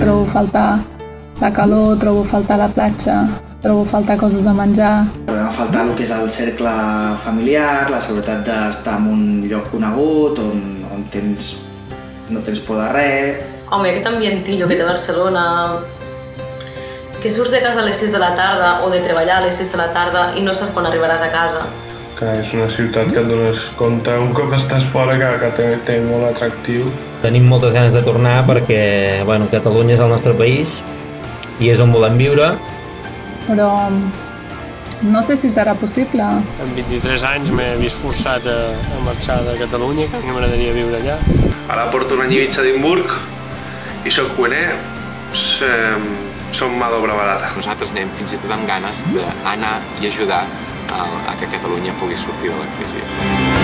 trobo a faltar la calor, trobo a faltar la platja, trobo a faltar coses de menjar. Trobem a faltar el que és el cercle familiar, la seguretat d'estar en un lloc conegut on no tens por de res. Home, aquest ambientillo que té Barcelona, que surts de casa a les 6 de la tarda o de treballar a les 6 de la tarda i no saps quan arribaràs a casa. Que és una ciutat que et dones compte un cop estàs fora que té molt atractiu. Tenim moltes ganes de tornar perquè Catalunya és el nostre país i és on volem viure. Però no sé si serà possible. Amb 23 anys m'he vist forçat a marxar de Catalunya, que a mi m'agradaria viure allà. Ara porto un any i mig a Edimburg i soc cuiner, som mà d'obra barata. Nosaltres anem fins i tot amb ganes d'anar i ajudar a que Catalunya pugui sortir de la crisi.